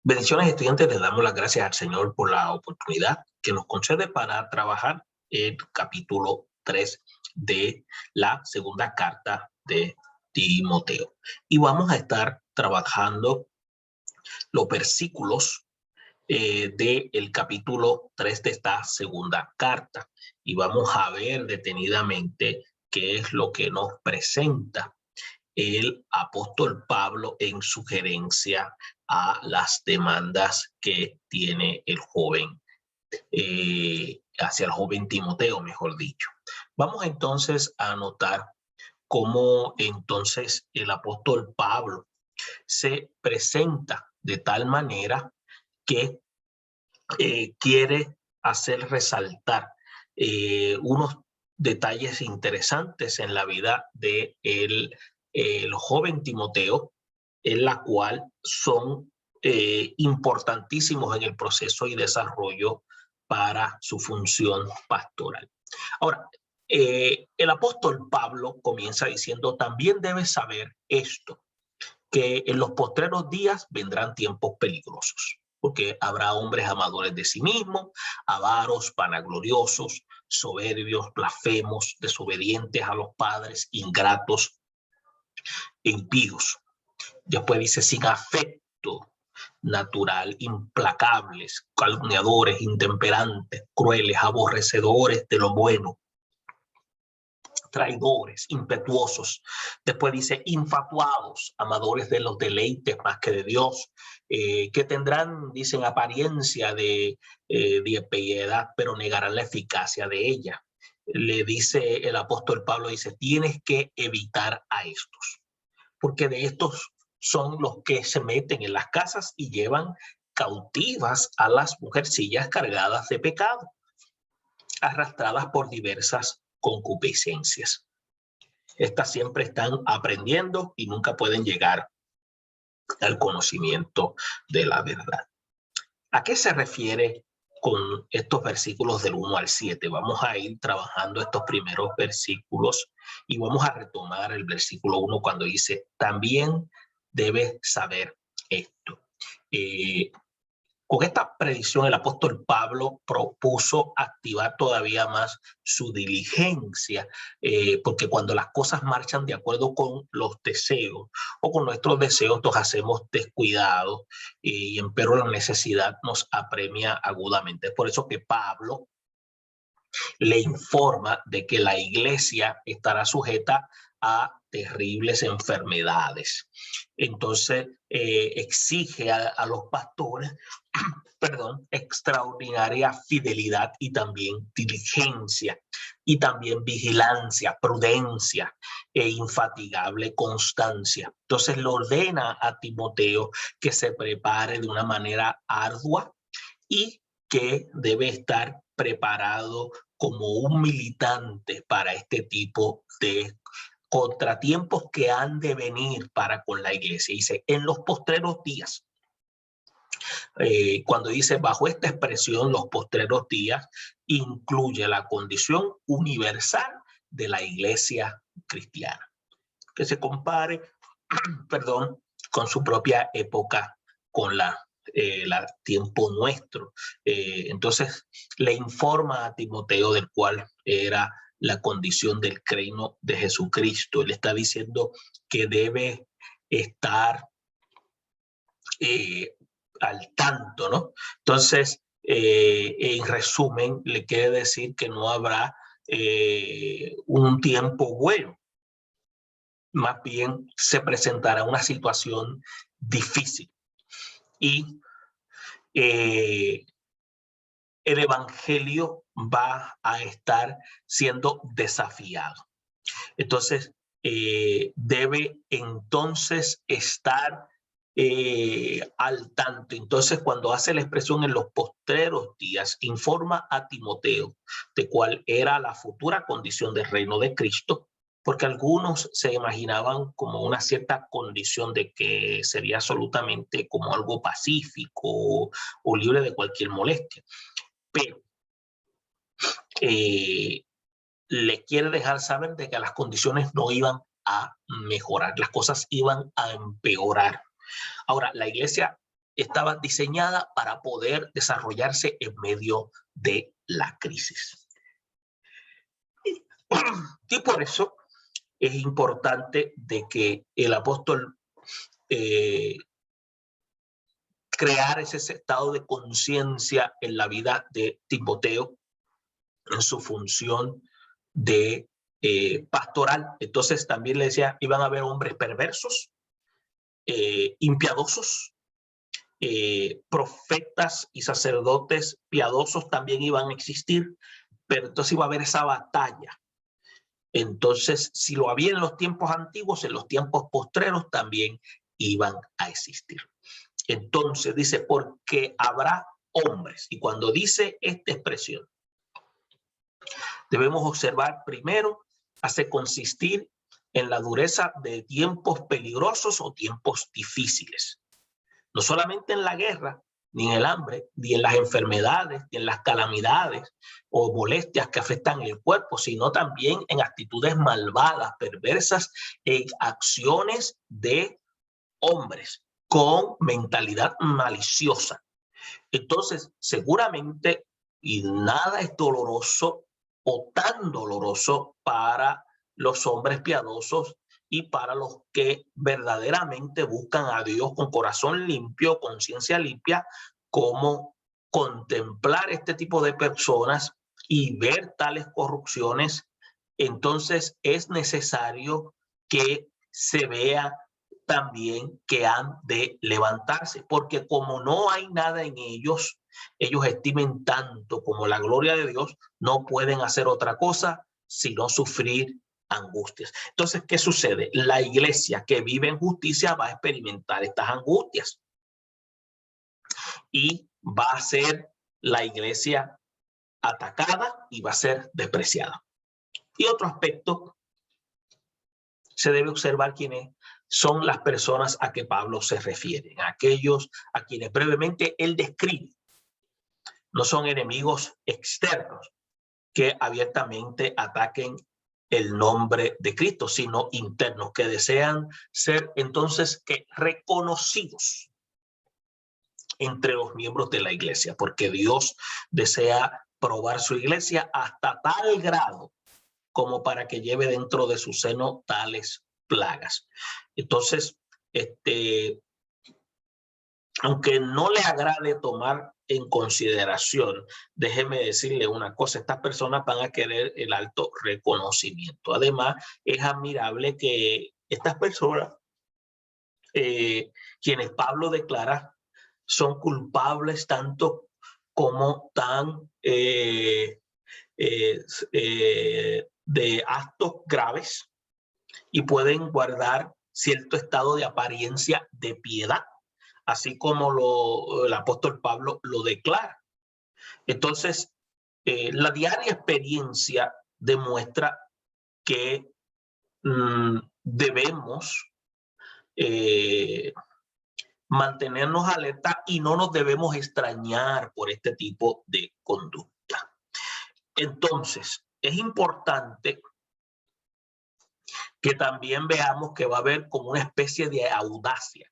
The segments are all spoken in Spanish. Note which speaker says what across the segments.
Speaker 1: Bendiciones, estudiantes, les damos las gracias al Señor por la oportunidad que nos concede para trabajar el capítulo 3 de la segunda carta de Timoteo. Y vamos a estar trabajando los versículos del capítulo 3 de esta segunda carta. Y vamos a ver detenidamente qué es lo que nos presenta el apóstol Pablo en sugerencia a las demandas que tiene el joven, hacia el joven Timoteo, mejor dicho. Vamos entonces a notar cómo entonces el apóstol Pablo se presenta de tal manera que quiere hacer resaltar unos detalles interesantes en la vida de el joven Timoteo, en la cual son importantísimos en el proceso y desarrollo para su función pastoral. Ahora, el apóstol Pablo comienza diciendo: también debes saber esto, que en los postreros días vendrán tiempos peligrosos, porque habrá hombres amadores de sí mismos, avaros, vanagloriosos, soberbios, blasfemos, desobedientes a los padres, ingratos, impíos. Después dice: sin afecto natural, implacables, calumniadores, intemperantes, crueles, aborrecedores de lo bueno, traidores, impetuosos. Después dice: infatuados, amadores de los deleites más que de Dios, que tendrán, dicen, apariencia de piedad, pero negarán la eficacia de ella. Le dice el apóstol Pablo, dice: tienes que evitar a estos, porque de estos son los que se meten en las casas y llevan cautivas a las mujercillas cargadas de pecado, arrastradas por diversas concupiscencias. Estas siempre están aprendiendo y nunca pueden llegar al conocimiento de la verdad. ¿A qué se refiere con estos versículos del 1 al 7? Vamos a ir trabajando estos primeros versículos y vamos a retomar el versículo 1 cuando dice: también debes saber esto. Con esta predicción el apóstol Pablo propuso activar todavía más su diligencia, porque cuando las cosas marchan de acuerdo con los deseos o con nuestros deseos, nos hacemos descuidados, y empero la necesidad nos apremia agudamente. Es por eso que Pablo le informa de que la iglesia estará sujeta a terribles enfermedades. Entonces exige a los pastores, perdón, extraordinaria fidelidad y también diligencia, y también vigilancia, prudencia e infatigable constancia. Entonces le ordena a Timoteo que se prepare de una manera ardua y que debe estar preparado como un militante para este tipo de contratiempos que han de venir para con la iglesia. Dice: en los postreros días. Cuando dice bajo esta expresión, los postreros días, incluye la condición universal de la iglesia cristiana, que se compare, perdón, con su propia época, con la tiempo nuestro. Entonces le informa a Timoteo del cual era la condición del reino de Jesucristo. Le está diciendo que debe estar al tanto, ¿no? Entonces, en resumen, le quiere decir que no habrá un tiempo bueno. Más bien se presentará una situación difícil y el evangelio va a estar siendo desafiado. Entonces, debe entonces estar al tanto. Entonces, cuando hace la expresión en los postreros días, informa a Timoteo de cuál era la futura condición del reino de Cristo, porque algunos se imaginaban como una cierta condición de que sería absolutamente como algo pacífico o libre de cualquier molestia. Pero le quiere dejar saber de que las condiciones no iban a mejorar, las cosas iban a empeorar. Ahora, la iglesia estaba diseñada para poder desarrollarse en medio de la crisis. Y por eso es importante de que el apóstol crear ese estado de conciencia en la vida de Timoteo en su función de pastoral. Entonces también le decía, iban a haber hombres perversos, impiadosos, profetas y sacerdotes piadosos también iban a existir, pero entonces iba a haber esa batalla. Entonces, si lo había en los tiempos antiguos, en los tiempos postreros también iban a existir. Entonces dice, porque habrá hombres. Y cuando dice esta expresión, debemos observar primero, hace consistir en la dureza de tiempos peligrosos o tiempos difíciles. No solamente en la guerra, ni en el hambre, ni en las enfermedades, ni en las calamidades o molestias que afectan el cuerpo, sino también en actitudes malvadas, perversas, en acciones de hombres con mentalidad maliciosa. Entonces, seguramente, y nada es doloroso o tan doloroso para los hombres piadosos y para los que verdaderamente buscan a Dios con corazón limpio, conciencia limpia, como contemplar este tipo de personas y ver tales corrupciones. Entonces es necesario que se vea también que han de levantarse, porque como no hay nada en ellos, ellos estimen tanto como la gloria de Dios, no pueden hacer otra cosa sino sufrir angustias. Entonces, ¿qué sucede? La iglesia que vive en justicia va a experimentar estas angustias y va a ser la iglesia atacada y va a ser despreciada. Y otro aspecto, se debe observar quiénes son las personas a que Pablo se refiere, aquellos a quienes brevemente él describe. No son enemigos externos que abiertamente ataquen el nombre de Cristo, sino internos que desean ser entonces que reconocidos entre los miembros de la iglesia, porque Dios desea probar su iglesia hasta tal grado como para que lleve dentro de su seno tales plagas. Entonces, aunque no le agrade tomar en consideración, déjeme decirle una cosa, estas personas van a querer el alto reconocimiento. Además, es admirable que estas personas, quienes Pablo declara, son culpables tanto como tan de actos graves y pueden guardar cierto estado de apariencia de piedad, así como el apóstol Pablo lo declara. Entonces, la diaria experiencia demuestra que debemos mantenernos alerta y no nos debemos extrañar por este tipo de conducta. Entonces, es importante que también veamos que va a haber como una especie de audacia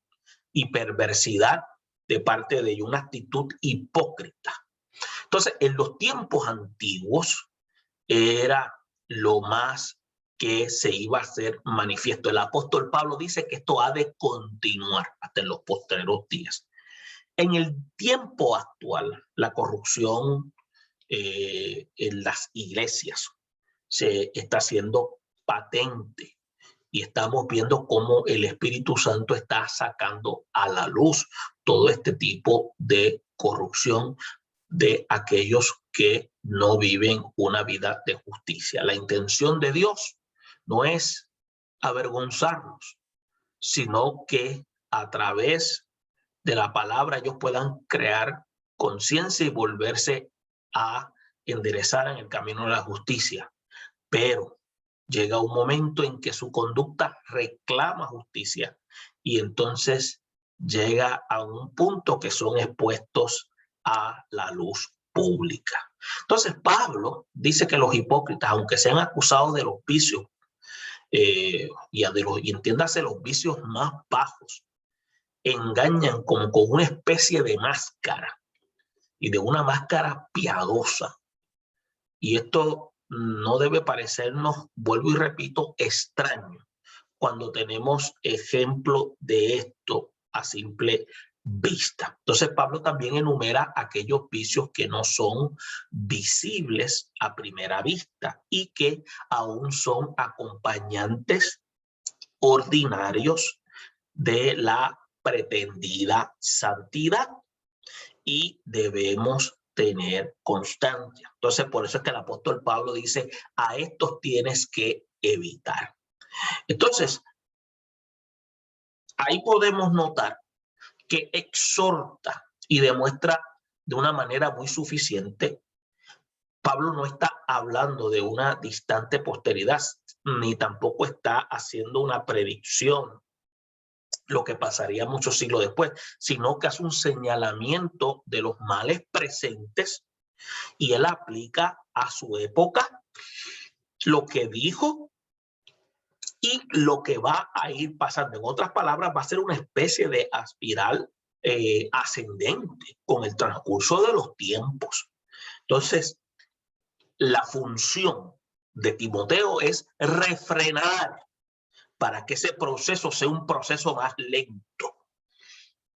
Speaker 1: y perversidad de parte de ellos, una actitud hipócrita. Entonces, en los tiempos antiguos era lo más que se iba a hacer manifiesto. El apóstol Pablo dice que esto ha de continuar hasta en los postreros días. En el tiempo actual, la corrupción en las iglesias se está haciendo patente y estamos viendo cómo el Espíritu Santo está sacando a la luz todo este tipo de corrupción de aquellos que no viven una vida de justicia. La intención de Dios no es avergonzarnos, sino que a través de la palabra ellos puedan crear conciencia y volverse a enderezar en el camino de la justicia. Pero llega un momento en que su conducta reclama justicia y entonces llega a un punto que son expuestos a la luz pública. Entonces Pablo dice que los hipócritas, aunque sean acusados de los vicios, y entiéndase los vicios más bajos, engañan como con una especie de máscara, y de una máscara piadosa. Y esto no debe parecernos, vuelvo y repito, extraño cuando tenemos ejemplo de esto a simple vista. Entonces Pablo también enumera aquellos vicios que no son visibles a primera vista y que aún son acompañantes ordinarios de la pretendida santidad y debemos tener constancia. Entonces, por eso es que el apóstol Pablo dice, a estos tienes que evitar. Entonces, ahí podemos notar que exhorta y demuestra de una manera muy suficiente. Pablo no está hablando de una distante posteridad, ni tampoco está haciendo una predicción, lo que pasaría muchos siglos después, sino que hace un señalamiento de los males presentes y él aplica a su época lo que dijo y lo que va a ir pasando. En otras palabras, va a ser una especie de espiral ascendente con el transcurso de los tiempos. Entonces, la función de Timoteo es refrenar para que ese proceso sea un proceso más lento.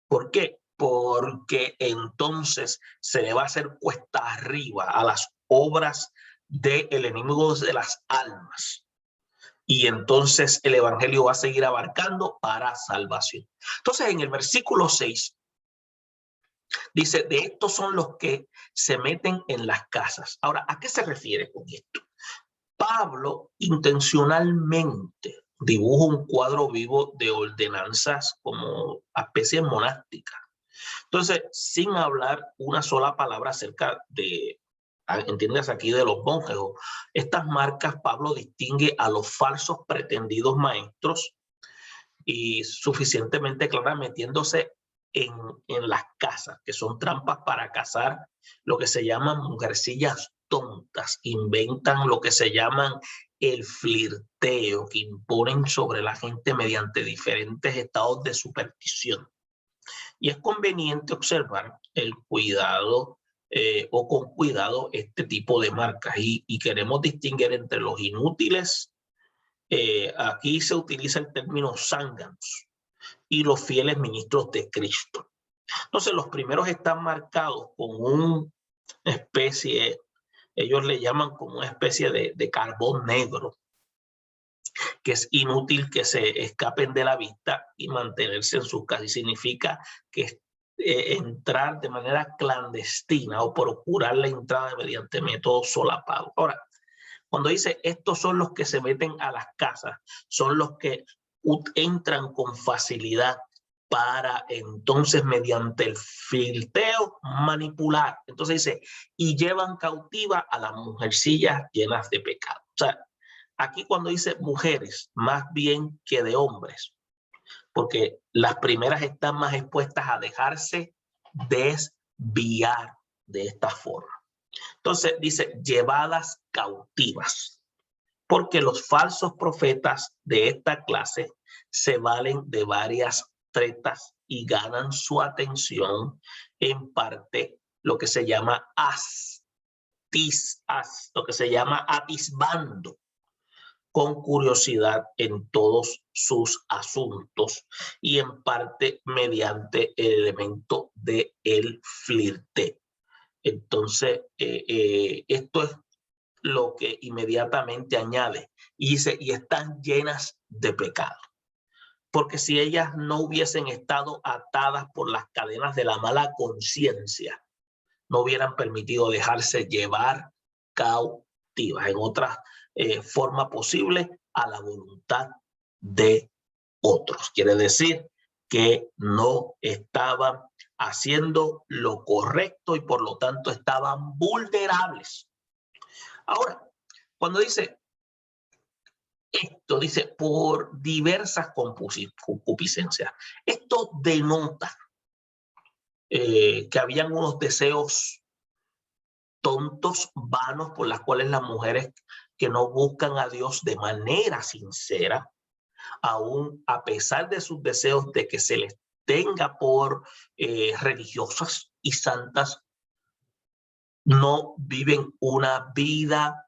Speaker 1: ¿Por qué? Porque entonces se le va a hacer cuesta arriba a las obras del enemigo de las almas. Y entonces el evangelio va a seguir abarcando para salvación. Entonces en el versículo 6 dice, de estos son los que se meten en las casas. Ahora, ¿a qué se refiere con esto? Pablo intencionalmente dibuja un cuadro vivo de ordenanzas como especies monásticas. Entonces, sin hablar una sola palabra acerca de, entiendes aquí, de los monjes, estas marcas Pablo distingue a los falsos pretendidos maestros y suficientemente clara metiéndose en las casas, que son trampas para cazar lo que se llaman mujercillas tontas, inventan lo que se llaman el flirteo, que imponen sobre la gente mediante diferentes estados de superstición. Y es conveniente observar el cuidado o con cuidado este tipo de marcas y queremos distinguir entre los inútiles. Aquí se utiliza el término zánganos y los fieles ministros de Cristo. Entonces los primeros están marcados con una especie, ellos le llaman como una especie de carbón negro, que es inútil que se escapen de la vista y mantenerse en sus casas. Y significa que entrar de manera clandestina o procurar la entrada mediante métodos solapados. Ahora, cuando dice estos son los que se meten a las casas, son los que entran con facilidad para entonces mediante el filteo manipular. Entonces dice, y llevan cautiva a las mujercillas llenas de pecado. O sea, aquí cuando dice mujeres, más bien que de hombres, porque las primeras están más expuestas a dejarse desviar de esta forma. Entonces dice, llevadas cautivas, porque los falsos profetas de esta clase se valen de varias tretas y ganan su atención en parte lo que se llama lo que se llama atisbando con curiosidad en todos sus asuntos y en parte mediante el elemento de el flirteo. Entonces, esto es lo que inmediatamente añade y dice, y están llenas de pecado. Porque si ellas no hubiesen estado atadas por las cadenas de la mala conciencia, no hubieran permitido dejarse llevar cautivas, en otra forma posible, a la voluntad de otros. Quiere decir que no estaban haciendo lo correcto y por lo tanto estaban vulnerables. Ahora, cuando dice esto, dice por diversas concupiscencias, esto denota que habían unos deseos tontos, vanos, por las cuales las mujeres que no buscan a Dios de manera sincera, aún a pesar de sus deseos de que se les tenga por religiosas y santas no viven una vida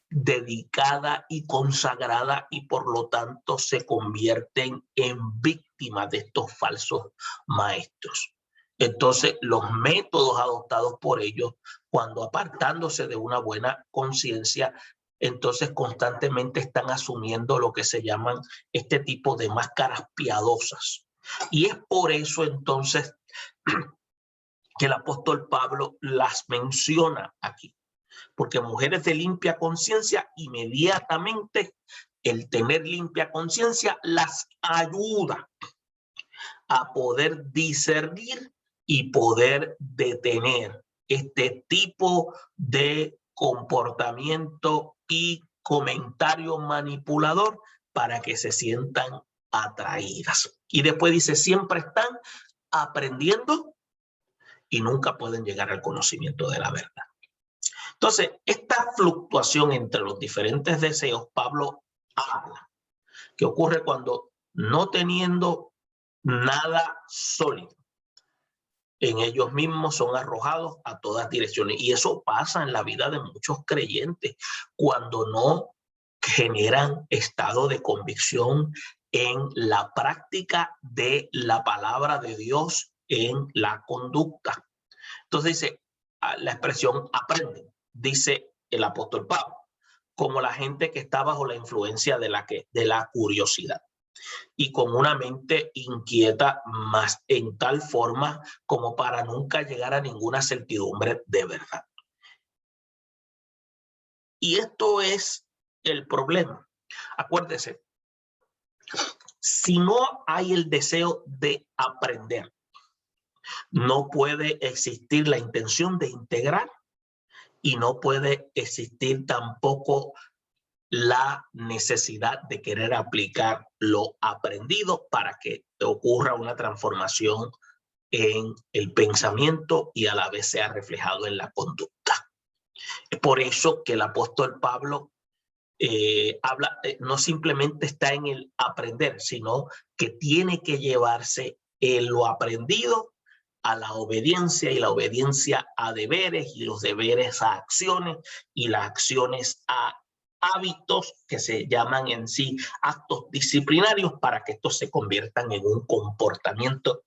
Speaker 1: dedicada y consagrada, y por lo tanto se convierten en víctimas de estos falsos maestros. Entonces, los métodos adoptados por ellos, cuando apartándose de una buena conciencia, entonces constantemente están asumiendo lo que se llaman este tipo de máscaras piadosas. Y es por eso entonces que el apóstol Pablo las menciona aquí. Porque mujeres de limpia conciencia, inmediatamente el tener limpia conciencia las ayuda a poder discernir y poder detener este tipo de comportamiento y comentario manipulador para que se sientan atraídas. Y después dice, siempre están aprendiendo y nunca pueden llegar al conocimiento de la verdad. Entonces, esta fluctuación entre los diferentes deseos, Pablo habla, que ocurre cuando no teniendo nada sólido en ellos mismos son arrojados a todas direcciones. Y eso pasa en la vida de muchos creyentes cuando no generan estado de convicción en la práctica de la palabra de Dios en la conducta. Entonces dice la expresión aprenden, dice el apóstol Pablo, como la gente que está bajo la influencia de la curiosidad y con una mente inquieta, más en tal forma como para nunca llegar a ninguna certidumbre de verdad. Y esto es el problema. Acuérdese, si no hay el deseo de aprender, no puede existir la intención de integrar y no puede existir tampoco la necesidad de querer aplicar lo aprendido para que ocurra una transformación en el pensamiento y a la vez sea reflejado en la conducta. Es por eso que el apóstol Pablo habla, no simplemente está en el aprender, sino que tiene que llevarse lo aprendido a la obediencia, y la obediencia a deberes, y los deberes a acciones, y las acciones a hábitos que se llaman en sí actos disciplinarios, para que estos se conviertan en un comportamiento,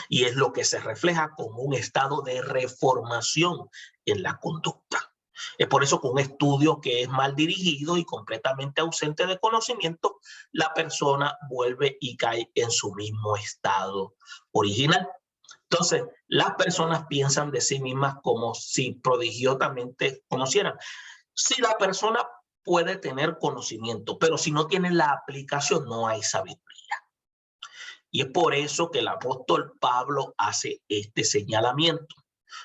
Speaker 1: y es lo que se refleja como un estado de reformación en la conducta. Es por eso que un estudio que es mal dirigido y completamente ausente de conocimiento, la persona vuelve y cae en su mismo estado original. Entonces, las personas piensan de sí mismas como si prodigiosamente conocieran. Si la persona puede tener conocimiento, pero si no tiene la aplicación, no hay sabiduría. Y es por eso que el apóstol Pablo hace este señalamiento.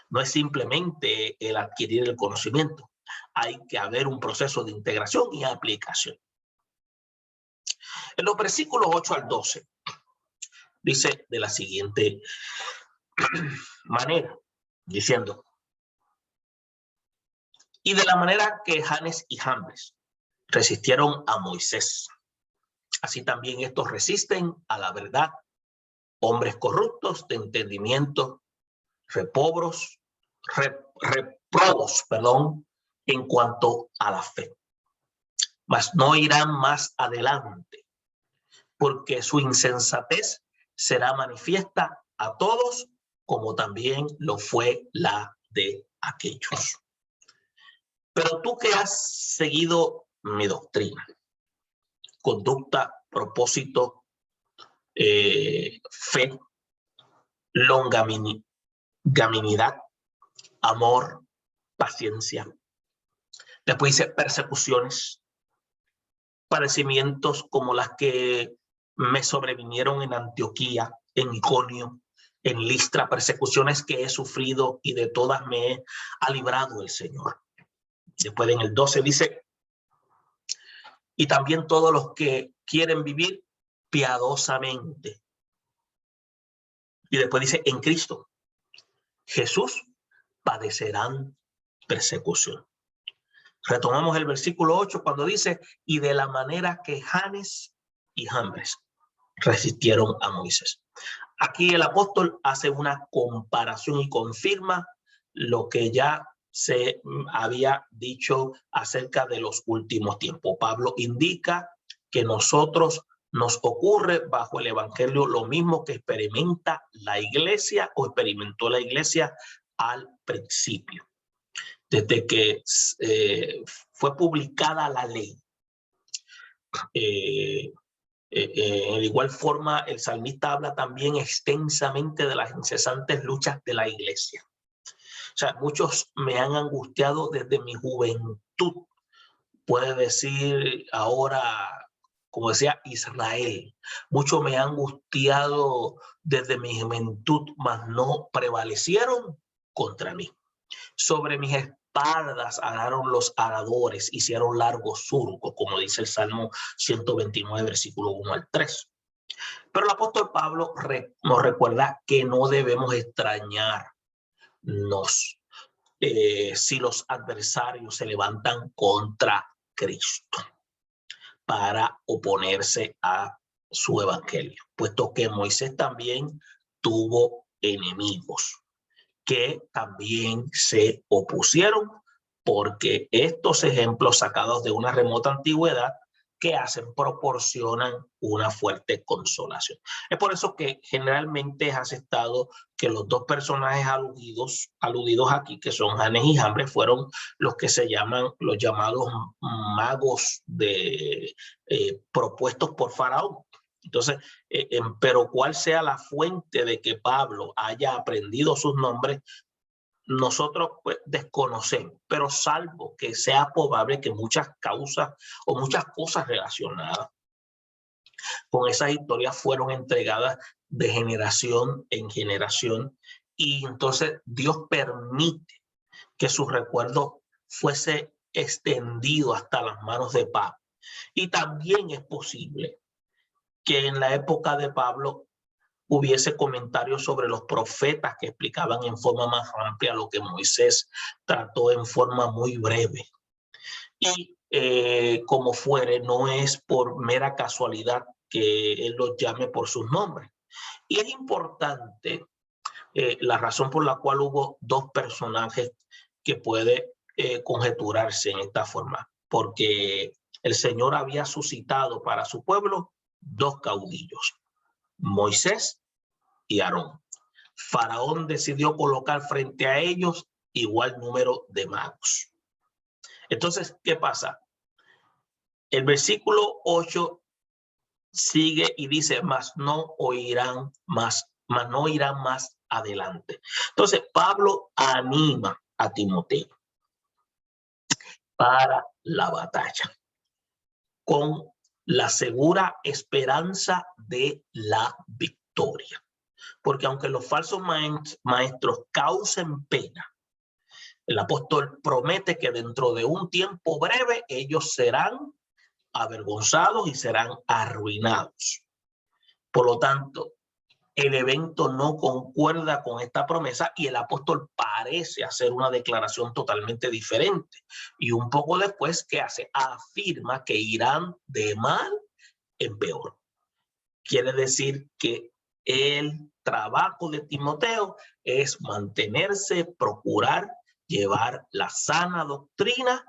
Speaker 1: No es simplemente el adquirir el conocimiento, hay que haber un proceso de integración y aplicación. En los versículos 8 al 12 dice de la siguiente manera, diciendo: y de la manera que Janes y Jambres resistieron a Moisés, así también estos resisten a la verdad, hombres corruptos de entendimiento, reprobos, en cuanto a la fe. Mas no irán más adelante, porque su insensatez será manifiesta a todos, como también lo fue la de aquellos. Pero tú que has seguido mi doctrina, conducta, propósito, fe, longanimidad, amor, paciencia. Después dice persecuciones, padecimientos como las que me sobrevinieron en Antioquía, en Iconio, en Listra, persecuciones que he sufrido y de todas me ha librado el Señor. Después en el 12 dice: y también todos los que quieren vivir piadosamente. Y después dice: en Cristo Jesús padecerán persecución. Retomamos el versículo 8 cuando dice: y de la manera que Janes y Jambres resistieron a Moisés. Aquí el apóstol hace una comparación y confirma lo que ya se había dicho acerca de los últimos tiempos. Pablo indica que nosotros nos ocurre bajo el evangelio lo mismo que experimenta la iglesia o experimentó la iglesia al principio. Desde que fue publicada la ley, de igual forma, el salmista habla también extensamente de las incesantes luchas de la iglesia. O sea, muchos me han angustiado desde mi juventud. Puede decir ahora, como decía Israel, muchos me han angustiado desde mi juventud, mas no prevalecieron contra mí. Sobre mis espaldas araron los aradores, hicieron largos surcos, como dice el Salmo 129, versículo 1 al 3. Pero el apóstol Pablo nos recuerda que no debemos extrañarnos si los adversarios se levantan contra Cristo para oponerse a su evangelio, puesto que Moisés también tuvo enemigos que también se opusieron, porque estos ejemplos sacados de una remota antigüedad que hacen proporcionan una fuerte consolación. Es por eso que generalmente es aceptado que los dos personajes aludidos aquí, que son Janes y Jambres, fueron los que se llaman los llamados magos propuestos por Faraón. Entonces, pero cuál sea la fuente de que Pablo haya aprendido sus nombres, nosotros pues desconocemos, pero salvo que sea probable que muchas causas o muchas cosas relacionadas con esas historias fueron entregadas de generación en generación, y entonces Dios permite que su recuerdo fuese extendido hasta las manos de Pablo. Y también es posible que en la época de Pablo hubiese comentarios sobre los profetas que explicaban en forma más amplia lo que Moisés trató en forma muy breve. Y como fuere, no es por mera casualidad que él los llame por sus nombres. Y es importante la razón por la cual hubo dos personajes que puede conjeturarse en esta forma, porque el Señor había suscitado para su pueblo dos caudillos, Moisés y Aarón. Faraón decidió colocar frente a ellos igual número de magos. Entonces, ¿qué pasa? El versículo 8 sigue y dice, mas no irán más adelante. Entonces, Pablo anima a Timoteo para la batalla con la segura esperanza de la victoria. Porque aunque los falsos maestros causen pena, el apóstol promete que dentro de un tiempo breve ellos serán avergonzados y serán arruinados. Por lo tanto, el evento no concuerda con esta promesa y el apóstol parece hacer una declaración totalmente diferente. Y un poco después, ¿qué hace? Afirma que irán de mal en peor. Quiere decir que el trabajo de Timoteo es mantenerse, procurar llevar la sana doctrina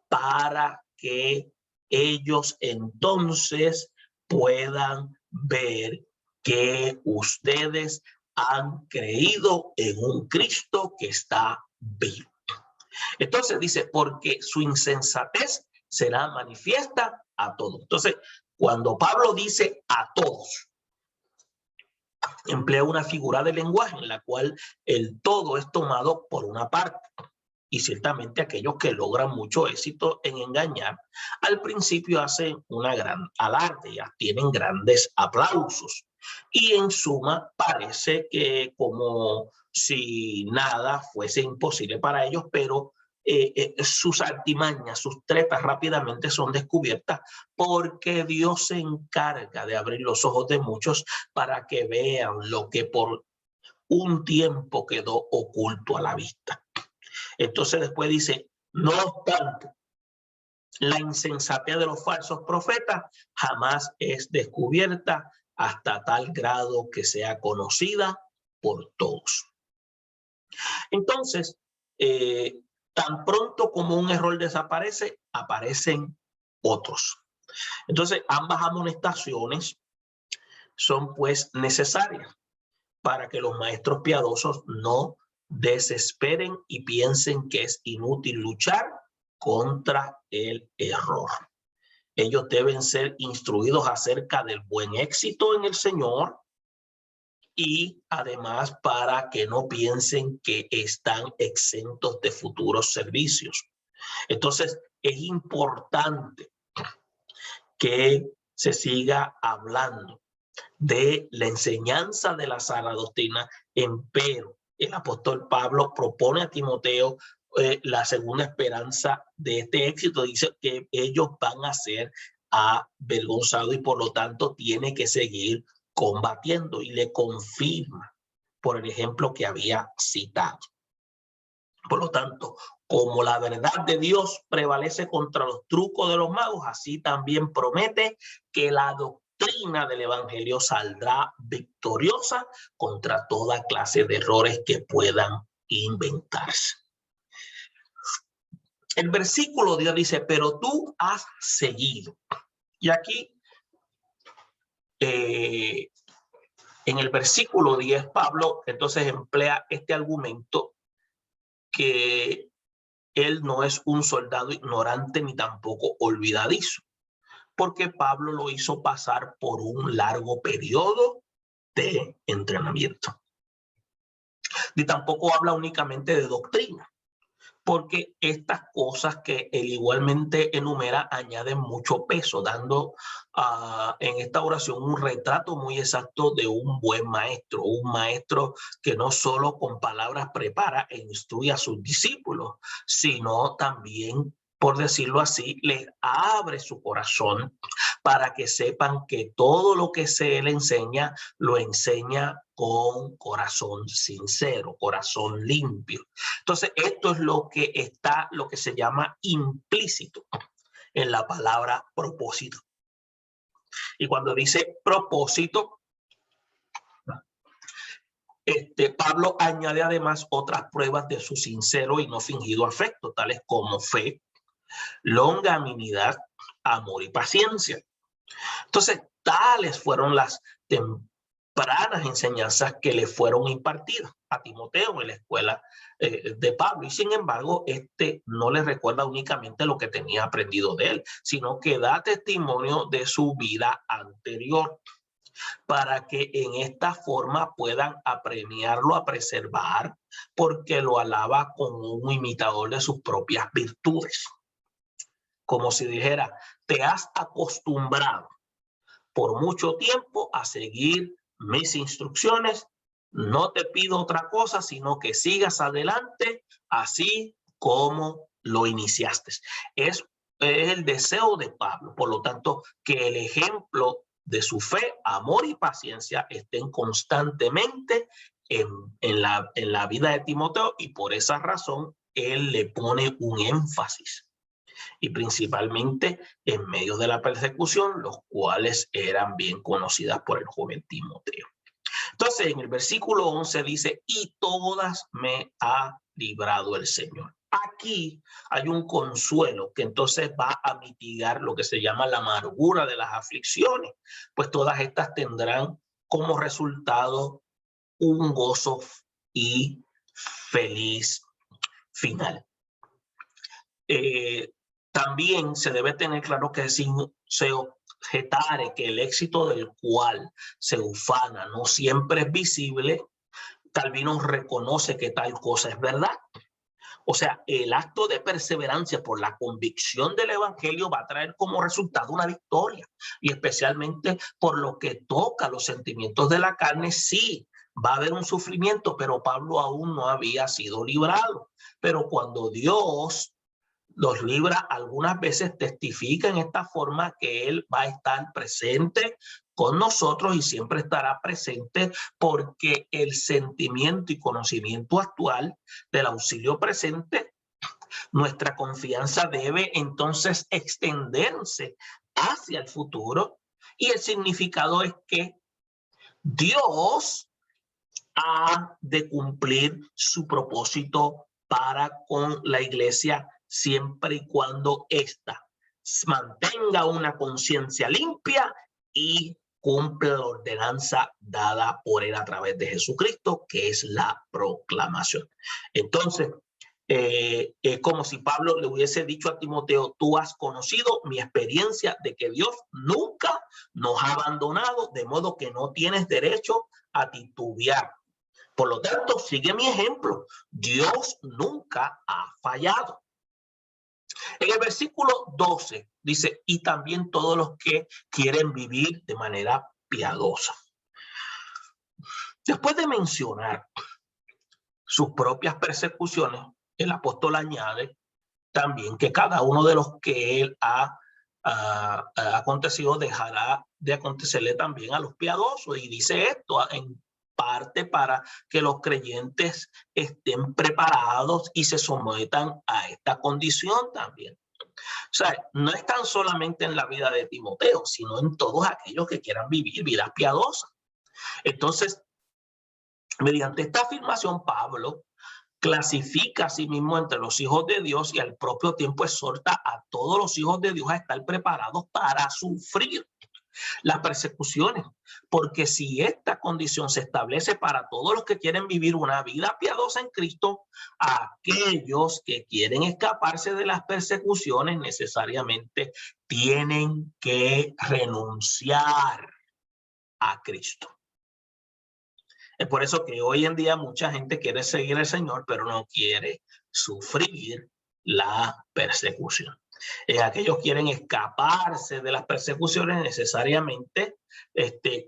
Speaker 1: para que ellos entonces puedan ver que ustedes han creído en un Cristo que está vivo. Entonces dice, porque su insensatez será manifiesta a todos. Entonces, cuando Pablo dice a todos, emplea una figura de lenguaje en la cual el todo es tomado por una parte. Y ciertamente aquellos que logran mucho éxito en engañar, al principio hacen una gran alarde, ya tienen grandes aplausos. Y en suma parece que como si nada fuese imposible para ellos, pero sus artimañas, sus tretas rápidamente son descubiertas porque Dios se encarga de abrir los ojos de muchos para que vean lo que por un tiempo quedó oculto a la vista. Entonces después dice, no obstante, la insensatez de los falsos profetas jamás es descubierta hasta tal grado que sea conocida por todos. Entonces, tan pronto como un error desaparece, aparecen otros. Entonces, ambas amonestaciones son pues necesarias para que los maestros piadosos no desesperen y piensen que es inútil luchar contra el error. Ellos deben ser instruidos acerca del buen éxito en el Señor y además para que no piensen que están exentos de futuros servicios. Entonces, es importante que se siga hablando de la enseñanza de la sana doctrina, empero el apóstol Pablo propone a Timoteo la segunda esperanza de este éxito. Dice que ellos van a ser avergonzados y por lo tanto tiene que seguir combatiendo, y le confirma por el ejemplo que había citado. Por lo tanto, como la verdad de Dios prevalece contra los trucos de los magos, así también promete que la doctrina del evangelio saldrá victoriosa contra toda clase de errores que puedan inventarse. El versículo 10 dice, pero tú has seguido. Y aquí, en el versículo 10, Pablo entonces emplea este argumento que él no es un soldado ignorante ni tampoco olvidadizo, porque Pablo lo hizo pasar por un largo periodo de entrenamiento. Ni tampoco habla únicamente de doctrina, porque estas cosas que él igualmente enumera añaden mucho peso, dando en esta oración un retrato muy exacto de un buen maestro, un maestro que no solo con palabras prepara e instruye a sus discípulos, sino también, por decirlo así, les abre su corazón para que sepan que todo lo que se le enseña, lo enseña con corazón sincero, corazón limpio. Entonces, esto es lo que está, lo que se llama implícito en la palabra propósito. Y cuando dice propósito, Pablo añade además otras pruebas de su sincero y no fingido afecto, tales como fe, longanimidad, amor y paciencia. Entonces, tales fueron las tempranas enseñanzas que le fueron impartidas a Timoteo en la escuela de Pablo. Y sin embargo, no le recuerda únicamente lo que tenía aprendido de él, sino que da testimonio de su vida anterior, para que en esta forma puedan apremiarlo a preservar, porque lo alaba como un imitador de sus propias virtudes. Como si dijera, te has acostumbrado por mucho tiempo a seguir mis instrucciones, no te pido otra cosa, sino que sigas adelante así como lo iniciaste. Es el deseo de Pablo, por lo tanto, que el ejemplo de su fe, amor y paciencia estén constantemente en la vida de Timoteo, y por esa razón él le pone un énfasis, y principalmente en medio de la persecución, los cuales eran bien conocidas por el joven Timoteo. Entonces, en el versículo 11 dice, y todas me ha librado el Señor. Aquí hay un consuelo que entonces va a mitigar lo que se llama la amargura de las aflicciones, pues todas estas tendrán como resultado un gozo y feliz final. También se debe tener claro que se objetare que el éxito del cual se ufana no siempre es visible, Calvino reconoce que tal cosa es verdad. O sea, el acto de perseverancia por la convicción del evangelio va a traer como resultado una victoria, y especialmente por lo que toca los sentimientos de la carne, sí, va a haber un sufrimiento, pero Pablo aún no había sido librado. Pero cuando Dios los libra, algunas veces testifica en esta forma que él va a estar presente con nosotros y siempre estará presente, porque el sentimiento y conocimiento actual del auxilio presente, nuestra confianza debe entonces extenderse hacia el futuro, y el significado es que Dios ha de cumplir su propósito para con la iglesia siempre y cuando ésta mantenga una conciencia limpia y cumple la ordenanza dada por él a través de Jesucristo, que es la proclamación. Entonces, es como si Pablo le hubiese dicho a Timoteo: tú has conocido mi experiencia de que Dios nunca nos ha abandonado, de modo que no tienes derecho a titubear. Por lo tanto, sigue mi ejemplo. Dios nunca ha fallado. En el versículo 12 dice: y también todos los que quieren vivir de manera piadosa. Después de mencionar sus propias persecuciones, el apóstol añade también que cada uno de los que él ha acontecido dejará de acontecerle también a los piadosos. Y dice esto en parte para que los creyentes estén preparados y se sometan a esta condición también. O sea, no es tan solamente en la vida de Timoteo, sino en todos aquellos que quieran vivir vidas piadosas. Entonces, mediante esta afirmación, Pablo clasifica a sí mismo entre los hijos de Dios y al propio tiempo exhorta a todos los hijos de Dios a estar preparados para sufrir las persecuciones, porque si esta condición se establece para todos los que quieren vivir una vida piadosa en Cristo, aquellos que quieren escaparse de las persecuciones necesariamente tienen que renunciar a Cristo. Es por eso que hoy en día mucha gente quiere seguir al Señor, pero no quiere sufrir la persecución. Aquellos quieren escaparse de las persecuciones necesariamente,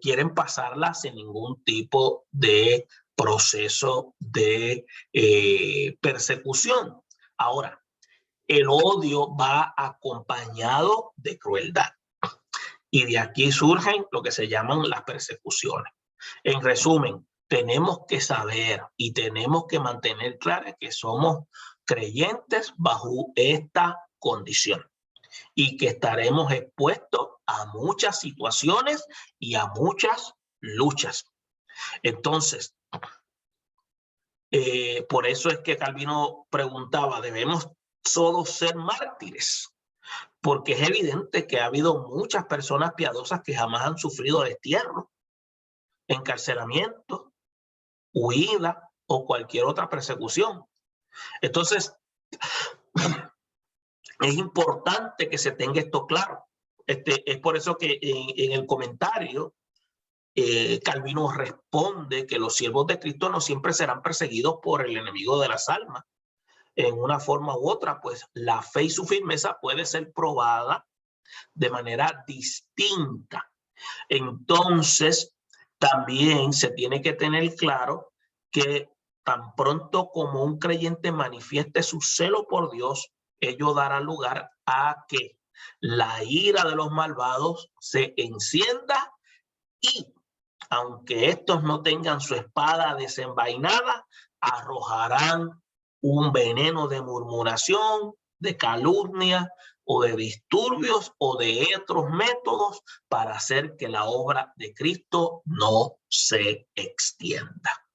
Speaker 1: quieren pasarlas sin ningún tipo de proceso de persecución. Ahora, el odio va acompañado de crueldad. Y de aquí surgen lo que se llaman las persecuciones. En resumen, tenemos que saber y tenemos que mantener claro que somos creyentes bajo esta condición y que estaremos expuestos a muchas situaciones y a muchas luchas. Entonces, por eso es que Calvino preguntaba: ¿debemos todos ser mártires? Porque es evidente que ha habido muchas personas piadosas que jamás han sufrido destierro, encarcelamiento, huida o cualquier otra persecución. Entonces, es importante que se tenga esto claro. Es por eso que en el comentario Calvino responde que los siervos de Cristo no siempre serán perseguidos por el enemigo de las almas. En una forma u otra, pues la fe y su firmeza puede ser probada de manera distinta. Entonces, también se tiene que tener claro que tan pronto como un creyente manifieste su celo por Dios, ello dará lugar a que la ira de los malvados se encienda y, aunque estos no tengan su espada desenvainada, arrojarán un veneno de murmuración, de calumnia o de disturbios o de otros métodos para hacer que la obra de Cristo no se extienda.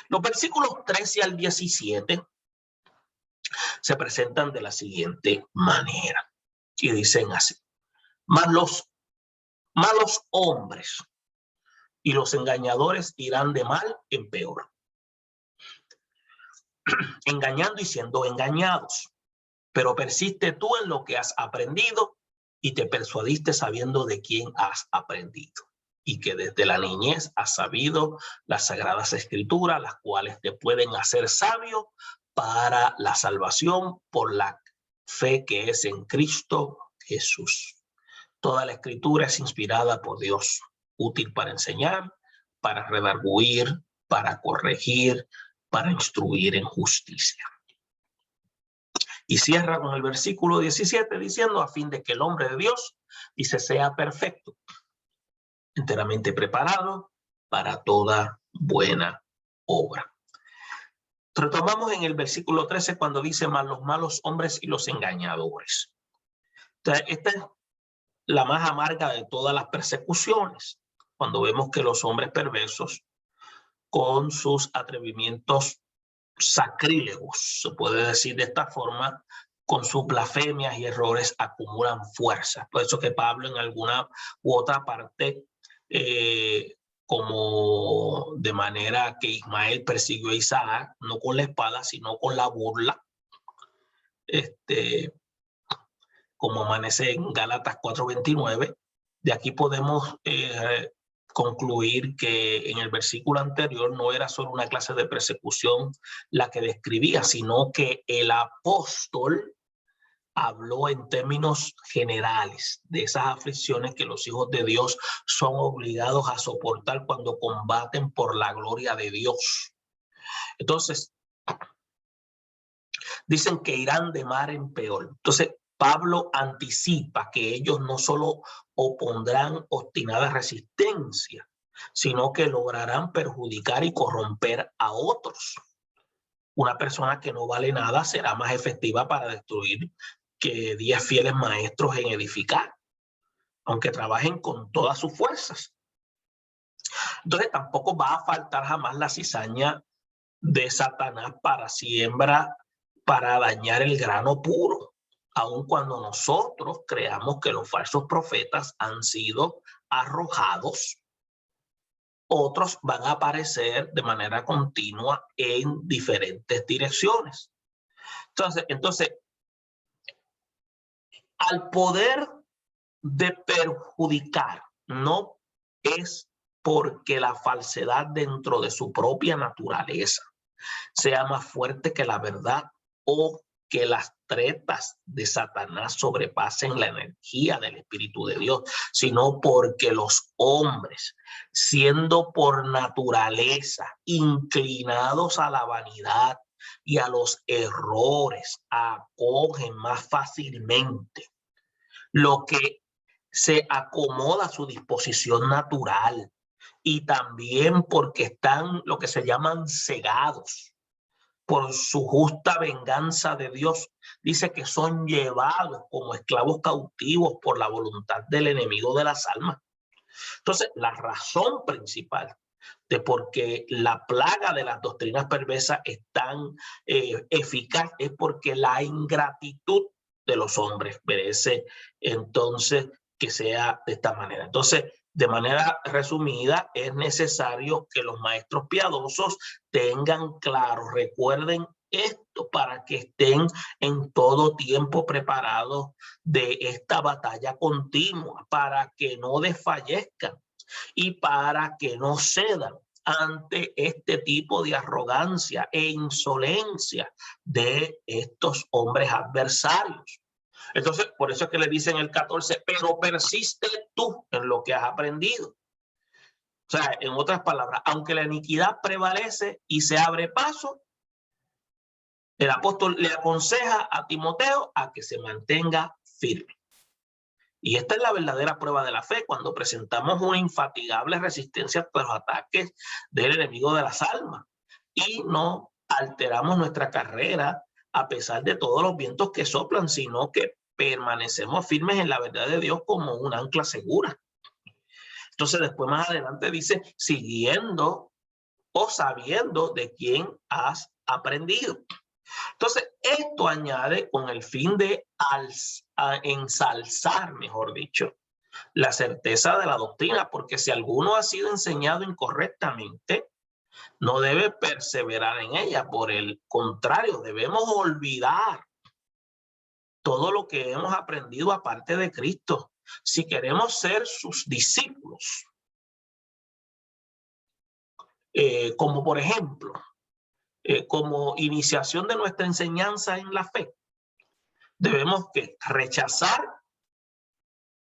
Speaker 1: Los versículos 13 al 17 se presentan de la siguiente manera y dicen así: mas los malos hombres y los engañadores irán de mal en peor, engañando y siendo engañados. Pero persiste tú en lo que has aprendido y te persuadiste sabiendo de quién has aprendido, y que desde la niñez has sabido las sagradas escrituras, las cuales te pueden hacer sabio para la salvación por la fe que es en Cristo Jesús. Toda la escritura es inspirada por Dios, útil para enseñar, para redarguir, para corregir, para instruir en justicia. Y cierra con el versículo 17 diciendo: a fin de que el hombre de Dios, dice, sea perfecto, enteramente preparado para toda buena obra. Retomamos en el versículo 13 cuando dice: mas los malos hombres y los engañadores. Entonces, esta es la más amarga de todas las persecuciones. cuando vemos que los hombres perversos, con sus atrevimientos sacrílegos, se puede decir de esta forma, con sus blasfemias y errores acumulan fuerza. Por eso que Pablo en alguna u otra parte, como de manera que Ismael persiguió a Isaac, no con la espada, sino con la burla, como amanece en Gálatas 4:29. De aquí podemos concluir que en el versículo anterior no era solo una clase de persecución la que describía, sino que el apóstol habló en términos generales de esas aflicciones que los hijos de Dios son obligados a soportar cuando combaten por la gloria de Dios. Entonces, dicen que irán de mar en peor. Entonces, Pablo anticipa que ellos no solo opondrán obstinada resistencia, sino que lograrán perjudicar y corromper a otros. Una persona que no vale nada será más efectiva para destruir que 10 fieles maestros en edificar, aunque trabajen con todas sus fuerzas. Entonces tampoco va a faltar jamás la cizaña de Satanás para dañar el grano puro, aun cuando nosotros creamos que los falsos profetas han sido arrojados. Otros van a aparecer de manera continua en diferentes direcciones. Entonces, al poder de perjudicar, no es porque la falsedad dentro de su propia naturaleza sea más fuerte que la verdad o que las tretas de Satanás sobrepasen la energía del Espíritu de Dios, sino porque los hombres, siendo por naturaleza inclinados a la vanidad y a los errores, acogen más fácilmente lo que se acomoda a su disposición natural, y también porque están lo que se llaman cegados por su justa venganza de Dios. Dice que son llevados como esclavos cautivos por la voluntad del enemigo de las almas. Entonces, la razón principal de por qué la plaga de las doctrinas perversas es tan eficaz es porque la ingratitud de los hombres merece entonces que sea de esta manera. Entonces, de manera resumida, es necesario que los maestros piadosos tengan claro, recuerden esto para que estén en todo tiempo preparados de esta batalla continua, para que no desfallezcan y para que no cedan ante este tipo de arrogancia e insolencia de estos hombres adversarios. Entonces, por eso es que le dicen el 14, pero persiste tú en lo que has aprendido. O sea, en otras palabras, aunque la iniquidad prevalece y se abre paso, el apóstol le aconseja a Timoteo a que se mantenga firme. Y esta es la verdadera prueba de la fe, cuando presentamos una infatigable resistencia a los ataques del enemigo de las almas y no alteramos nuestra carrera a pesar de todos los vientos que soplan, sino que permanecemos firmes en la verdad de Dios como un ancla segura. Entonces después más adelante dice, siguiendo o sabiendo de quién has aprendido. Entonces esto añade con el fin de ensalzar, mejor dicho, la certeza de la doctrina, porque si alguno ha sido enseñado incorrectamente, no debe perseverar en ella. Por el contrario, debemos olvidar todo lo que hemos aprendido aparte de Cristo, si queremos ser sus discípulos. Como por ejemplo, como iniciación de nuestra enseñanza en la fe, debemos que rechazar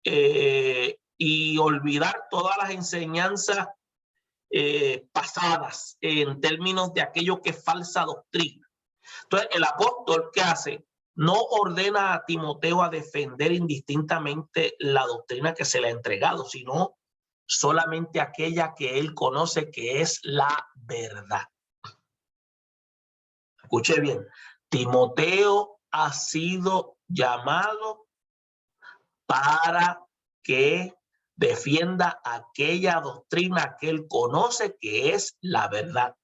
Speaker 1: y olvidar todas las enseñanzas pasadas en términos de aquello que es falsa doctrina. Entonces, el apóstol, ¿qué hace? No ordena a Timoteo a defender indistintamente la doctrina que se le ha entregado, sino solamente aquella que él conoce que es la verdad. Escuche bien, Timoteo ha sido llamado para que defienda aquella doctrina que él conoce que es la verdad,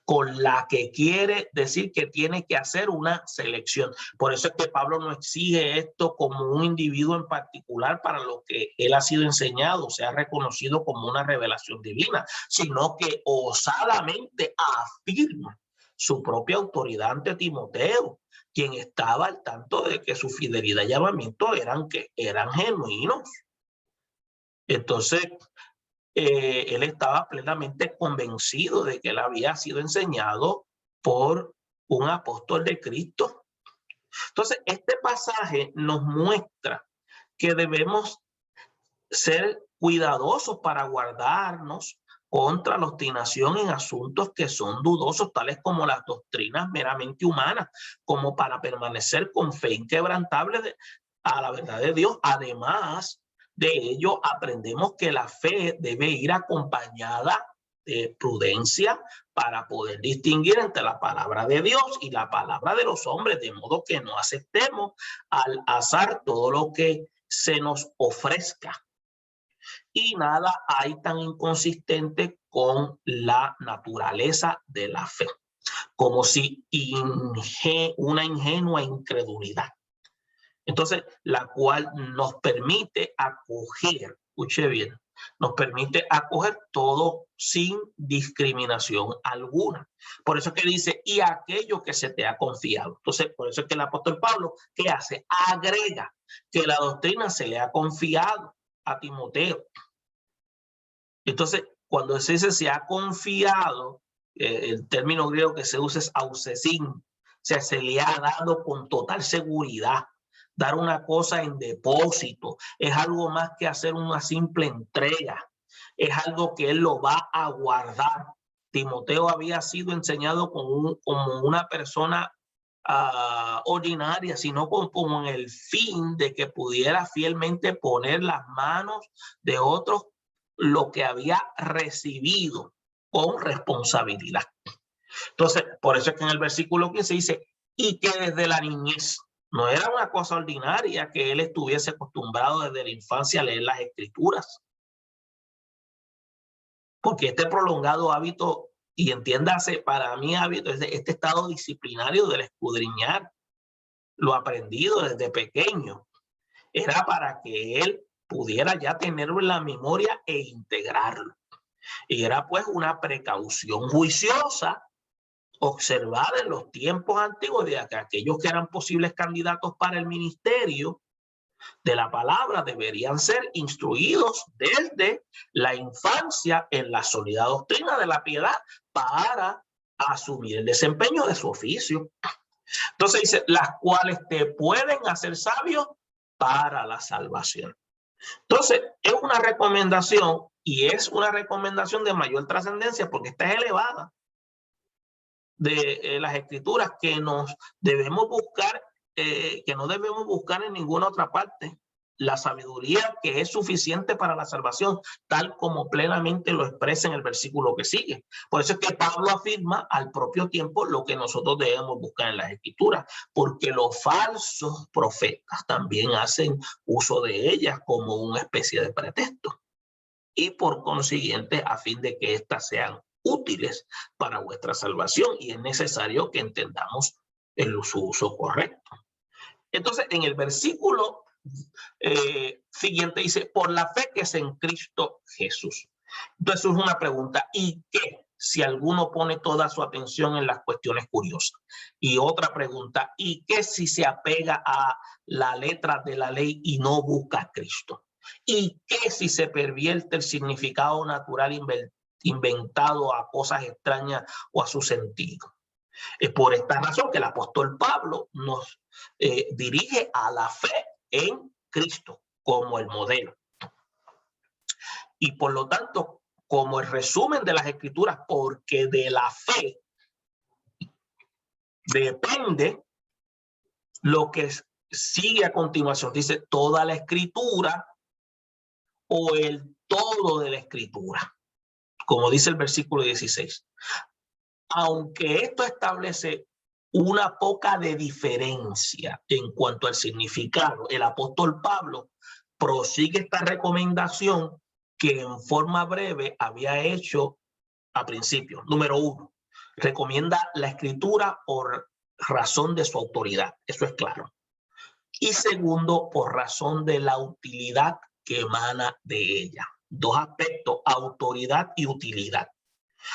Speaker 1: con la que quiere decir que tiene que hacer una selección. Por eso es que Pablo no exige esto como un individuo en particular para lo que él ha sido enseñado, se ha reconocido como una revelación divina, sino que osadamente afirma su propia autoridad ante Timoteo, quien estaba al tanto de que su fidelidad y llamamiento eran genuinos. Entonces, él estaba plenamente convencido de que él había sido enseñado por un apóstol de Cristo. Entonces, este pasaje nos muestra que debemos ser cuidadosos para guardarnos contra la obstinación en asuntos que son dudosos, tales como las doctrinas meramente humanas, como para permanecer con fe inquebrantable a la verdad de Dios. Además de ello, aprendemos que la fe debe ir acompañada de prudencia para poder distinguir entre la palabra de Dios y la palabra de los hombres, de modo que no aceptemos al azar todo lo que se nos ofrezca. Y nada hay tan inconsistente con la naturaleza de la fe, como si una ingenua incredulidad. Entonces, la cual nos permite acoger, escuche bien, nos permite acoger todo sin discriminación alguna. Por eso es que dice, y aquello que se te ha confiado. Entonces, por eso es que el apóstol Pablo, ¿qué hace? Agrega que la doctrina se le ha confiado a Timoteo. Entonces, cuando se dice se ha confiado, el término griego que se usa es ausesin, o sea, se le ha dado con total seguridad. Dar una cosa en depósito es algo más que hacer una simple entrega, es algo que él lo va a guardar. Timoteo había sido enseñado como una persona ordinaria, sino con el fin de que pudiera fielmente poner las manos de otros lo que había recibido con responsabilidad. Entonces, por eso es que en el versículo 15 dice, y que desde la niñez, no era una cosa ordinaria que él estuviese acostumbrado desde la infancia a leer las escrituras, porque este prolongado hábito, y entiéndase, para mí hábito es este estado disciplinario del escudriñar lo aprendido desde pequeño, era para que él pudiera ya tenerlo en la memoria e integrarlo. Y era pues una precaución juiciosa observada en los tiempos antiguos de que aquellos que eran posibles candidatos para el ministerio de la palabra deberían ser instruidos desde la infancia en la sólida doctrina de la piedad para asumir el desempeño de su oficio. Entonces dice, las cuales te pueden hacer sabio para la salvación. Entonces, es una recomendación y es una recomendación de mayor trascendencia porque esta es elevada de las escrituras que nos debemos buscar, que no debemos buscar en ninguna otra parte. La sabiduría que es suficiente para la salvación, tal como plenamente lo expresa en el versículo que sigue. Por eso es que Pablo afirma al propio tiempo lo que nosotros debemos buscar en las escrituras, porque los falsos profetas también hacen uso de ellas como una especie de pretexto. Y por consiguiente, a fin de que éstas sean útiles para vuestra salvación, y es necesario que entendamos su uso correcto. Entonces, en el versículo siguiente dice, por la fe que es en Cristo Jesús. Entonces es una pregunta, ¿y qué si alguno pone toda su atención en las cuestiones curiosas? Y otra pregunta, ¿y qué si se apega a la letra de la ley y no busca a Cristo? ¿Y qué si se pervierte el significado natural inventado a cosas extrañas o a su sentido? Es por esta razón que el apóstol Pablo nos dirige a la fe en Cristo como el modelo. Y por lo tanto, como el resumen de las escrituras, porque de la fe depende lo que sigue a continuación. Dice toda la escritura o el todo de la escritura, como dice el versículo 16. Aunque esto establece una poca de diferencia en cuanto al significado, el apóstol Pablo prosigue esta recomendación que en forma breve había hecho a principio. Número 1, recomienda la escritura por razón de su autoridad. Eso es claro. Y segundo, por razón de la utilidad que emana de ella. Dos aspectos, autoridad y utilidad.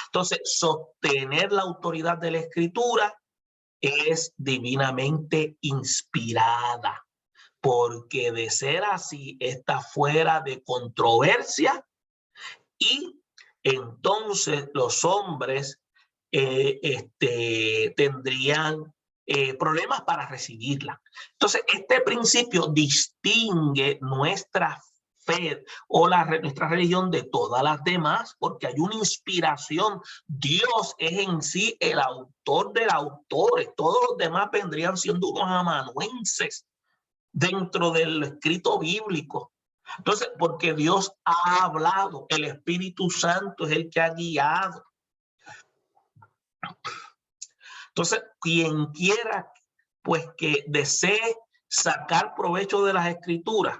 Speaker 1: Entonces, sostener la autoridad de la escritura es divinamente inspirada, porque de ser así, está fuera de controversia y entonces los hombres tendrían problemas para recibirla. Entonces, este principio distingue nuestra fe o nuestra religión de todas las demás, porque hay una inspiración. Dios es en sí el autor de autores. Todos los demás vendrían siendo unos amanuenses dentro del escrito bíblico. Entonces, porque Dios ha hablado, el Espíritu Santo es el que ha guiado. Entonces, quien quiera, pues, que desee sacar provecho de las escrituras,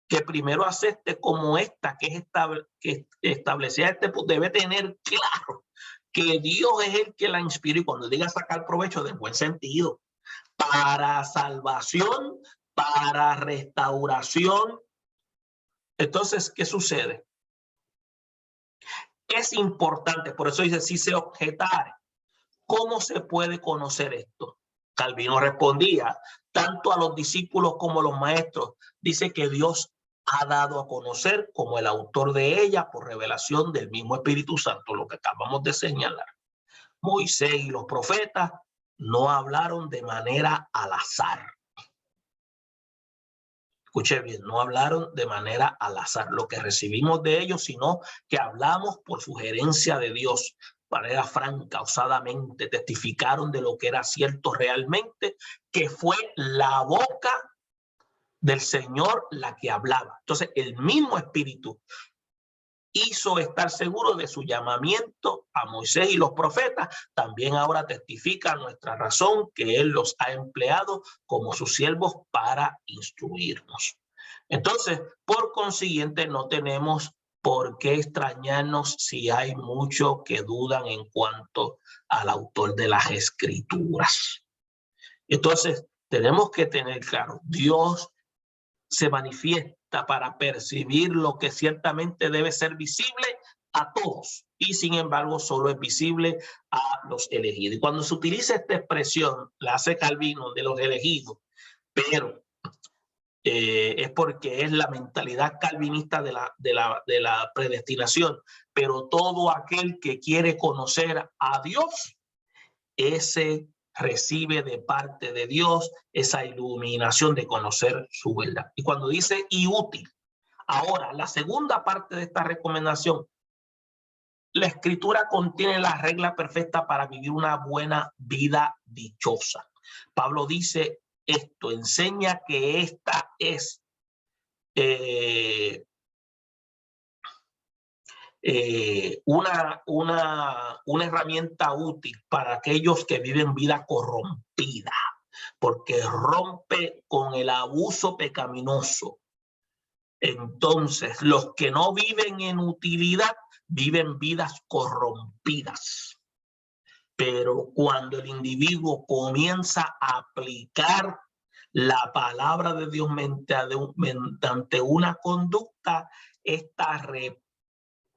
Speaker 1: que primero acepte como esta, que establecía pues, debe tener claro que Dios es el que la inspiró, y cuando diga sacar provecho, de buen sentido, para salvación, para restauración. Entonces, ¿qué sucede? Es importante, por eso dice, si se objetare, ¿cómo se puede conocer esto? Calvino respondía, tanto a los discípulos como a los maestros, dice que Dios ha dado a conocer como el autor de ella por revelación del mismo Espíritu Santo, lo que acabamos de señalar. Moisés y los profetas no hablaron de manera al azar. Escuche bien, no hablaron de manera al azar lo que recibimos de ellos, sino que hablamos por sugerencia de Dios. De manera franca, osadamente, testificaron de lo que era cierto realmente, que fue la boca del Señor la que hablaba. Entonces, el mismo Espíritu hizo estar seguro de su llamamiento a Moisés y los profetas. También ahora testifica nuestra razón que Él los ha empleado como sus siervos para instruirnos. Entonces, por consiguiente, no tenemos por qué extrañarnos si hay muchos que dudan en cuanto al autor de las escrituras. Entonces, tenemos que tener claro, Dios se manifiesta para percibir lo que ciertamente debe ser visible a todos, y sin embargo solo es visible a los elegidos. Y cuando se utiliza esta expresión, la hace Calvino, de los elegidos, pero es porque es la mentalidad calvinista de la predestinación, pero todo aquel que quiere conocer a Dios, ese recibe de parte de Dios esa iluminación de conocer su verdad. Y cuando dice y útil, ahora la segunda parte de esta recomendación, la escritura contiene la regla perfecta para vivir una buena vida dichosa. Pablo dice esto, enseña que esta es una herramienta útil para aquellos que viven vida corrompida, porque rompe con el abuso pecaminoso. Entonces, los que no viven en utilidad viven vidas corrompidas. Pero cuando el individuo comienza a aplicar la palabra de Dios mediante una conducta, esta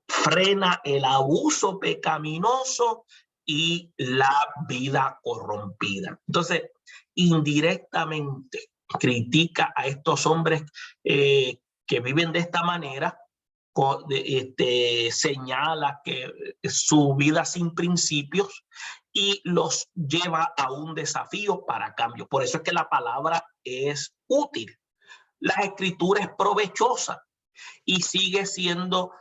Speaker 1: frena el abuso pecaminoso y la vida corrompida. Entonces, indirectamente critica a estos hombres que viven de esta manera, señala que su vida sin principios y los lleva a un desafío para cambio. Por eso es que la palabra es útil. La escritura es provechosa y sigue siendo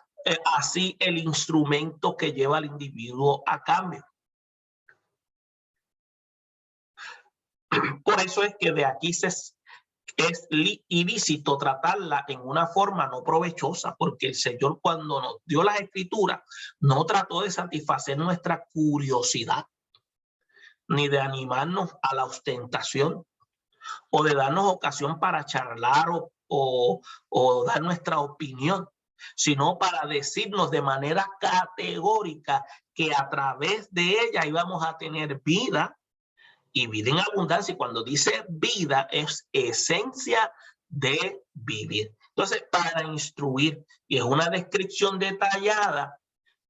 Speaker 1: así el instrumento que lleva al individuo a cambio. Por eso es que de aquí es ilícito tratarla en una forma no provechosa, porque el Señor, cuando nos dio las escrituras, no trató de satisfacer nuestra curiosidad, ni de animarnos a la ostentación, o de darnos ocasión para charlar o dar nuestra opinión, sino para decirnos de manera categórica que a través de ella íbamos a tener vida y vida en abundancia. Y cuando dice vida es esencia de vivir. Entonces, para instruir, y es una descripción detallada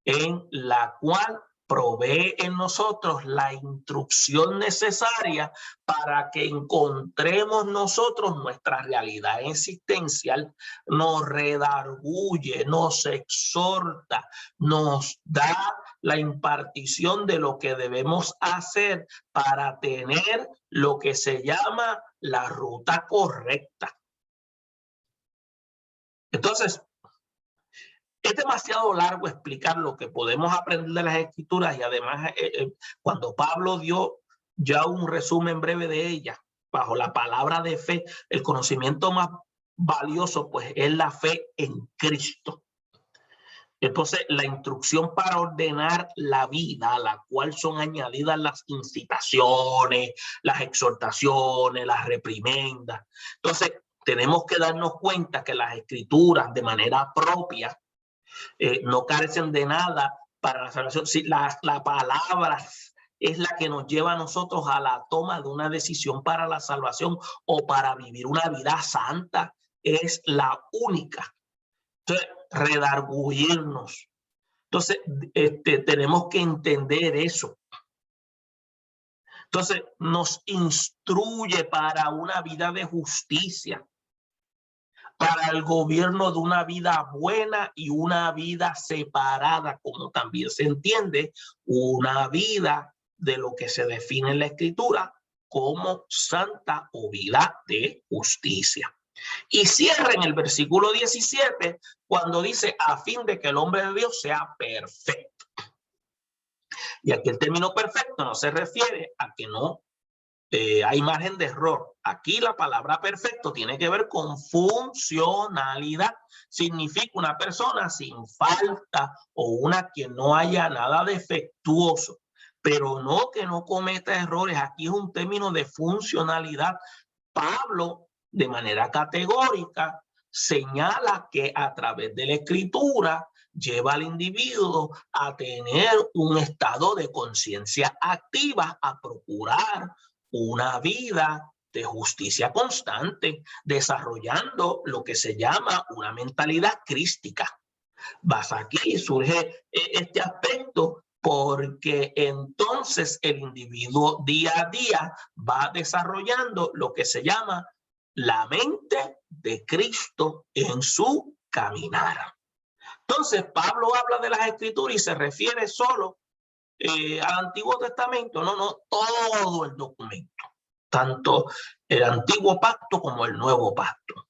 Speaker 1: en la cual provee en nosotros la instrucción necesaria para que encontremos nosotros nuestra realidad existencial, nos redarguye, nos exhorta, nos da la impartición de lo que debemos hacer para tener lo que se llama la ruta correcta. Entonces, es demasiado largo explicar lo que podemos aprender de las Escrituras y además cuando Pablo dio ya un resumen breve de ellas, bajo la palabra de fe, el conocimiento más valioso pues es la fe en Cristo. Entonces, la instrucción para ordenar la vida, a la cual son añadidas las incitaciones, las exhortaciones, las reprimendas. Entonces, tenemos que darnos cuenta que las Escrituras de manera propia no carecen de nada para la salvación. Sí, la palabra es la que nos lleva a nosotros a la toma de una decisión para la salvación o para vivir una vida santa. Es la única. Entonces, redarguirnos. Entonces, tenemos que entender eso. Entonces, nos instruye para una vida de justicia, para el gobierno de una vida buena y una vida separada, como también se entiende, una vida de lo que se define en la Escritura como santa o vida de justicia. Y cierra en el versículo 17 cuando dice a fin de que el hombre de Dios sea perfecto. Y aquí el término perfecto no se refiere a que no hay margen de error. Aquí la palabra perfecto tiene que ver con funcionalidad. Significa una persona sin falta o una que no haya nada defectuoso, pero no que no cometa errores. Aquí es un término de funcionalidad. Pablo, de manera categórica, señala que a través de la Escritura lleva al individuo a tener un estado de conciencia activa, a procurar una vida de justicia constante, desarrollando lo que se llama una mentalidad crística. Aquí surge este aspecto porque entonces el individuo día a día va desarrollando lo que se llama la mente de Cristo en su caminar. Entonces Pablo habla de las Escrituras y se refiere solo al Antiguo Testamento, no, todo el documento, tanto el Antiguo Pacto como el Nuevo Pacto.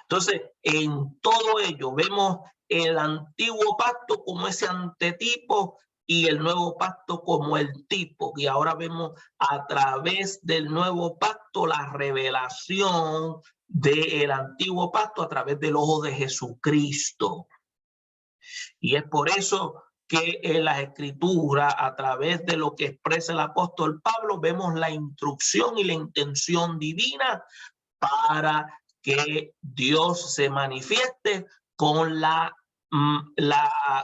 Speaker 1: Entonces, en todo ello vemos el Antiguo Pacto como ese antetipo y el Nuevo Pacto como el tipo. Y ahora vemos a través del Nuevo Pacto la revelación del Antiguo Pacto a través del ojo de Jesucristo. Y es por eso que en las Escrituras, a través de lo que expresa el apóstol Pablo, vemos la instrucción y la intención divina para que Dios se manifieste con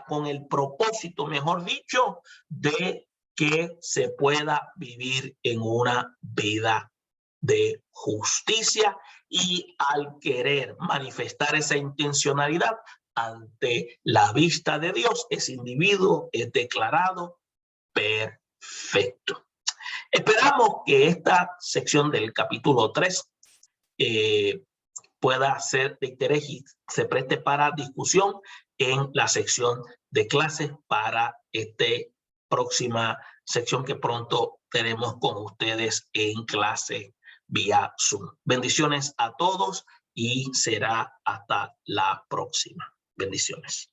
Speaker 1: con el propósito, mejor dicho, de que se pueda vivir en una vida de justicia, y al querer manifestar esa intencionalidad ante la vista de Dios, ese individuo es declarado perfecto. Esperamos que esta sección del capítulo 3 pueda ser de interés y se preste para discusión en la sección de clases para esta próxima sección que pronto tenemos con ustedes en clase vía Zoom. Bendiciones a todos y será hasta la próxima. Bendiciones.